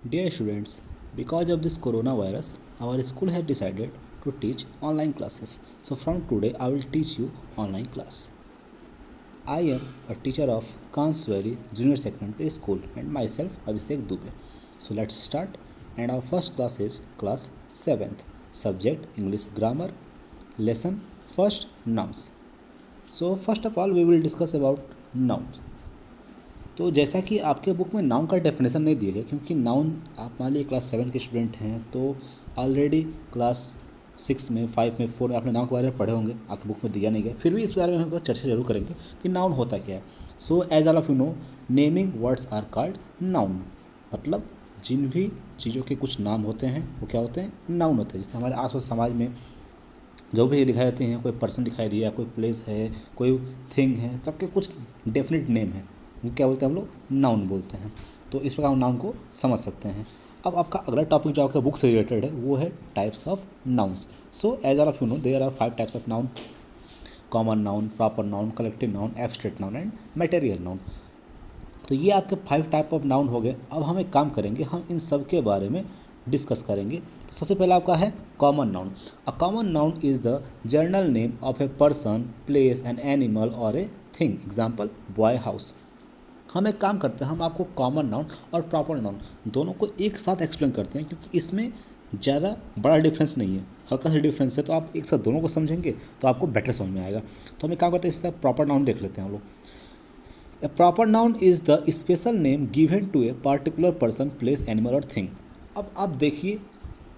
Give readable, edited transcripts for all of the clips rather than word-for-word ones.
Dear students, because of this coronavirus, our school has decided to teach online classes. So from today, I will teach you online class. I am a teacher of Kanswari Junior Secondary School and myself Abhishek Dubey. So let's start. And our first class is class 7th. Subject English Grammar. Lesson first nouns. So first of all we will discuss about nouns. तो जैसा कि आपके book में noun का definition नहीं दिया गया, क्योंकि नाउन आप मान लीजिए क्लास 7 के स्टूडेंट हैं तो ऑलरेडी क्लास 6 में 5 में 4 में आपने नाउन के बारे में पढ़े होंगे, आपकी बुक में दिया नहीं गया, फिर भी इस बारे में हम चर्चा जरूर करेंगे कि नाउन होता क्या है. So as all of you know, naming words are called noun. मतलब जिन भी चीज़ों के कुछ नाम होते हैं वो क्या होते हैं, नाउन होते हैं. जैसे हमारे आसपास समाज में जो भी दिखाई देते हैं, कोई पर्सन दिखाई दिया, कोई प्लेस है, कोई थिंग है, सबके कुछ डेफिनेट नेम है, वो क्या बोलते हैं, हम लोग नाउन बोलते हैं. तो इस प्रकार हम नाउन को समझ सकते हैं. अब आपका अगला टॉपिक जो आपका बुक से रिलेटेड है वो है types of nouns. So as all of you know, there are 5 types of noun: common noun, proper noun, collective noun, abstract noun and material noun. तो ये आपके 5 टाइप ऑफ नाउन हो गए. अब हम एक काम करेंगे, हम इन सब के बारे में डिस्कस करेंगे. तो सबसे पहला आपका है common noun. A common noun is the general name of a person, place, an animal और a thing. Example boy house. हम एक काम करते हैं, हम आपको कॉमन नाउन और प्रॉपर नाउन दोनों को एक साथ एक्सप्लेन करते हैं, क्योंकि इसमें ज़्यादा बड़ा डिफरेंस नहीं है, हल्का सा डिफरेंस है. तो आप एक साथ दोनों को समझेंगे तो आपको बेटर समझ में आएगा. तो हम एक काम करते हैं, इससे प्रॉपर नाउन देख लेते हैं हम लोग. A proper noun is the special name given to a particular person, place, animal और थिंग. अब आप देखिए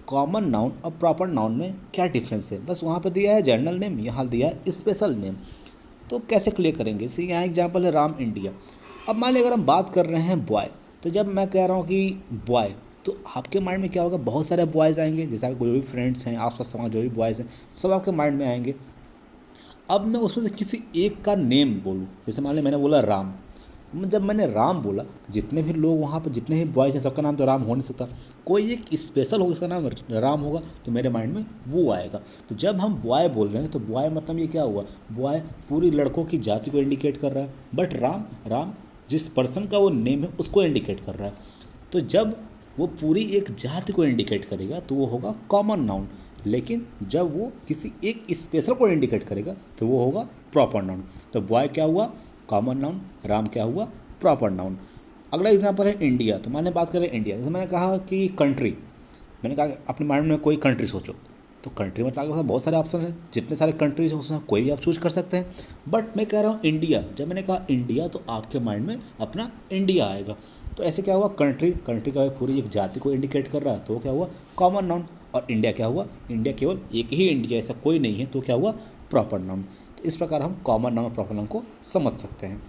कॉमन नाउन और प्रॉपर नाउन में क्या डिफरेंस है. बस वहाँ पर दिया है जनरल नेम, यहाँ दिया है स्पेशल नेम. तो कैसे क्लियर करेंगे, इसी यहाँ एग्जाम्पल है राम इंडिया. अब मान लीजिए अगर हम बात कर रहे हैं बॉय, तो जब मैं कह रहा हूँ कि बॉय, तो आपके माइंड में क्या होगा, बहुत सारे बॉयज़ आएंगे. जैसे आपके जो भी फ्रेंड्स हैं, आसपास समाज जो भी बॉयज़ हैं, सब आपके माइंड में आएंगे. अब मैं उसमें से किसी एक का नेम बोलूँ, जैसे मान लीजिए मैंने बोला राम. जब मैंने राम बोला तो जितने भी लोग वहाँ पर, जितने भी बॉयज़ हैं, सबका नाम तो राम हो नहीं सकता. कोई एक स्पेशल होगा, उसका नाम राम होगा, तो मेरे माइंड में वो आएगा. तो जब हम बॉय बोल रहे हैं तो बॉय मतलब ये क्या हुआ, बॉय पूरी लड़कों की जाति को इंडिकेट कर रहा है. बट राम, राम जिस पर्सन का वो नेम है उसको इंडिकेट कर रहा है. तो जब वो पूरी एक जाति को इंडिकेट करेगा तो वो होगा कॉमन नाउन. लेकिन जब वो किसी एक स्पेशल को इंडिकेट करेगा तो वो होगा प्रॉपर नाउन. तो बॉय क्या हुआ, कॉमन नाउन. राम क्या हुआ, प्रॉपर नाउन. अगला एग्जांपल है इंडिया. तो मैंने बात करें इंडिया, जैसे मैंने कहा कि कंट्री, मैंने कहा अपने माइंड में कोई कंट्री सोचो. तो कंट्री मतलब आपके पास बहुत सारे ऑप्शन हैं, जितने सारे कंट्रीज हैं उसमें कोई भी आप चूज कर सकते हैं. बट मैं कह रहा हूँ इंडिया. जब मैंने कहा इंडिया तो आपके माइंड में अपना इंडिया आएगा. तो ऐसे क्या हुआ, कंट्री, कंट्री का पूरी एक जाति को इंडिकेट कर रहा है, तो क्या हुआ, कॉमन नाउन. और इंडिया क्या हुआ, इंडिया केवल एक ही इंडिया, ऐसा कोई नहीं है, तो क्या हुआ, प्रॉपर नाउन. तो इस प्रकार हम कॉमन नाउन और प्रॉपर नाउन को समझ सकते हैं.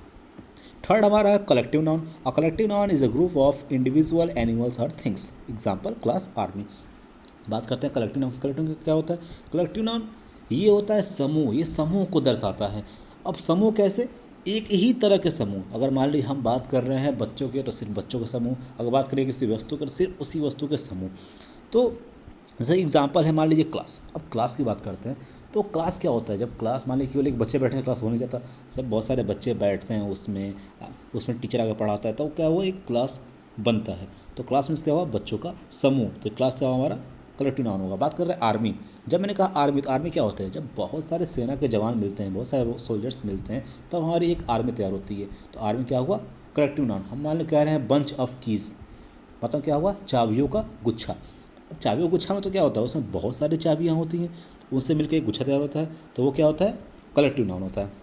थर्ड हमारा है collective noun. A collective noun is a group of individual animals और थिंग्स. Example class army. बात करते हैं कलेक्टिव नाउन की. कलेक्टिव नाउन क्या होता है, कलेक्टिव नाउन ये होता है समूह, ये समूह को दर्शाता है. अब समूह कैसे, एक ही तरह के समूह. अगर मान लीजिए हम बात कर रहे हैं बच्चों के, तो सिर्फ बच्चों के समूह. अगर बात करें किसी वस्तु के, तो सिर्फ उसी वस्तु के समूह. तो जैसे एग्जाम्पल है मान लीजिए क्लास. अब क्लास की बात करते हैं, तो क्लास क्या होता है, जब क्लास मान लीजिए केवल एक बच्चे बैठे हैं, क्लास हो नहीं जाता, सब बहुत सारे बच्चे बैठते हैं उसमें, उसमें टीचर आगे पढ़ाता है, तो क्या हुआ, एक क्लास बनता है. तो क्लास में क्या हुआ, बच्चों का समूह. तो क्लास क्या हुआ, हमारा कलेक्टिव नाउन होगा. बात कर रहे हैं आर्मी. जब मैंने कहा आर्मी, तो आर्मी क्या होता है, जब बहुत सारे सेना के जवान मिलते हैं, बहुत सारे सोल्जर्स मिलते हैं, तब हमारी एक आर्मी तैयार होती है. तो आर्मी क्या हुआ, कलेक्टिव नाउन. हम मान लो कह रहे हैं बंच ऑफ कीज़, मतलब क्या हुआ, चाबियों का गुच्छा. अब चाबियों का गुच्छा में तो क्या होता है, उसमें बहुत सारी चाबियाँ होती हैं, उनसे मिलकर एक गुच्छा तैयार होता है, तो वो क्या होता है, कलेक्टिव नाउन होता है.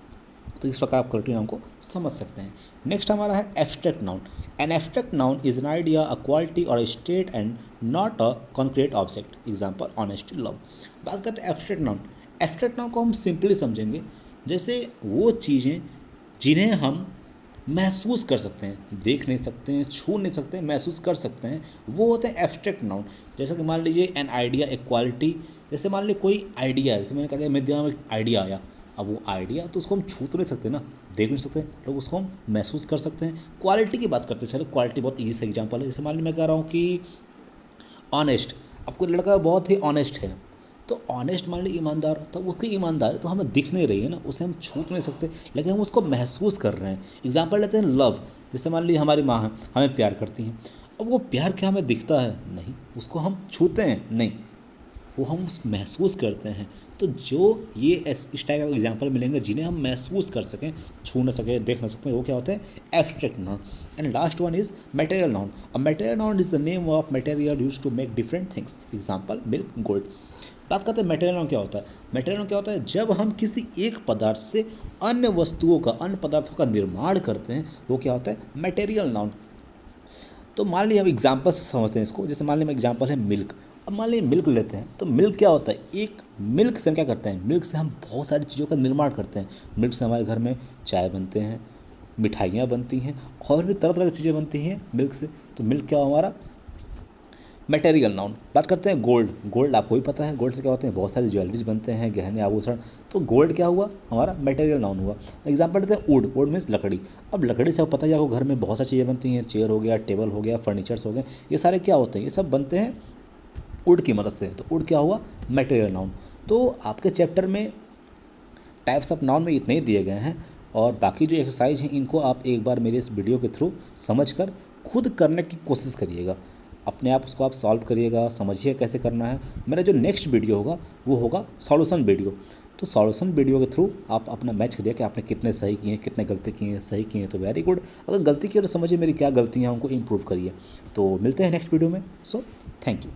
तो इस प्रकार आप कलेक्टिव नाउन को समझ सकते हैं. नेक्स्ट हमारा है abstract noun. An abstract noun is an idea, a quality और state and not a concrete object. Example honesty, love. बात करते हैं एब्स्ट्रैक्ट नाउन. एब्स्ट्रैक्ट नाउन को हम सिंपली समझेंगे, जैसे वो चीज़ें जिन्हें हम महसूस कर सकते हैं, देख नहीं सकते हैं, छू नहीं सकते हैं, महसूस कर सकते हैं, वो होते हैं एब्स्ट्रैक्ट नाउन. जैसे कि मान लीजिए एन आइडिया, एक क्वालिटी. जैसे मान लीजिए कोई आइडिया है, जैसे मैंने कहा कि मेरे दिमाग में एक आइडिया आया. अब वो आइडिया तो उसको हम छू तो नहीं सकते ना, देख नहीं सकते, लोग उसको हम महसूस कर सकते हैं. क्वालिटी की बात करते हैं, चलो क्वालिटी बहुत ईजी सा एग्जाम्पल है. जैसे मान लीजिए मैं कह रहा हूँ कि ऑनेस्ट. अब कोई लड़का बहुत ही ऑनेस्ट है, तो ऑनेस्ट मान लीजिए ईमानदार, तो उसकी ईमानदारी तो हमें दिख नहीं रही है ना, उसे हम छू तो नहीं सकते, लेकिन हम उसको महसूस कर रहे हैं. एग्जाम्पल लेते हैं लव. जैसे मान लीजिए हमारी माँ है, हमें प्यार करती हैं, अब वो प्यार क्या हमें दिखता है? नहीं। उसको हम छूते हैं? नहीं। वो हम महसूस करते हैं। तो जो ये इस टाइप का एग्जाम्पल मिलेंगे जिन्हें हम महसूस कर सकें, छू न सकें, देख न सकें, वो क्या होते हैं? Abstract noun. And last one is material noun. A material noun is the name of material use to make different things. Example milk, gold. बात करते हैं मटेरियल नाउन क्या होता है। मटेरियल नाउन क्या होता है? जब हम किसी एक पदार्थ से अन्य वस्तुओं का, अन्य पदार्थों का निर्माण करते हैं, वो क्या होता है? Material noun. तो मान लीजिए हम एग्जाम्पल से समझते हैं इसको। जैसे मान लीजिए एग्जाम्पल है मिल्क। अब मान लीजिए मिल्क लेते हैं, तो मिल्क क्या होता है? एक मिल्क से हम क्या करते हैं? मिल्क से हम बहुत सारी चीज़ों का निर्माण करते हैं। मिल्क से हमारे घर में चाय बनते हैं, मिठाइयाँ बनती हैं, और भी तरह तरह की चीज़ें बनती हैं मिल्क से। तो मिल्क क्या हुआ हमारा? Material noun. बात करते हैं गोल्ड। गोल्ड आपको भी पता है, गोल्ड से क्या होते हैं? बहुत सारी ज्वेलरीज बनते हैं, गहने आभूषण। तो गोल्ड क्या हुआ हमारा? मटेरियल नाउन हुआ। एग्जाम्पल देते हैं वुड। वुड मीन्स लकड़ी। अब लकड़ी से आपको पता ही है, आपको घर में बहुत सारी चीज़ें बनती हैं, चेयर हो गया, टेबल हो गया, फर्नीचर्स हो गए, ये सारे क्या होते हैं? ये सब बनते हैं वुड की मदद से। तो वुड क्या हुआ? Material noun. तो आपके चैप्टर में टाइप्स ऑफ नाउन में इतने ही दिए गए हैं, और बाकी जो एक्सरसाइज हैं इनको आप एक बार मेरे इस वीडियो के थ्रू समझकर खुद करने की कोशिश करिएगा। अपने आप उसको आप सॉल्व करिएगा, समझिए कैसे करना है। मेरा जो नेक्स्ट वीडियो होगा वो होगा सॉल्यूशन वीडियो। तो सॉल्यूशन वीडियो के थ्रू आप अपना मैच करिए कि आपने कितने सही किए हैं, कितने गलती किए हैं। सही किए हैं तो वेरी गुड, अगर गलती की है तो समझिए मेरी क्या गलतियाँ हैं, उनको इम्प्रूव करिए। तो मिलते हैं नेक्स्ट वीडियो में। So thank you.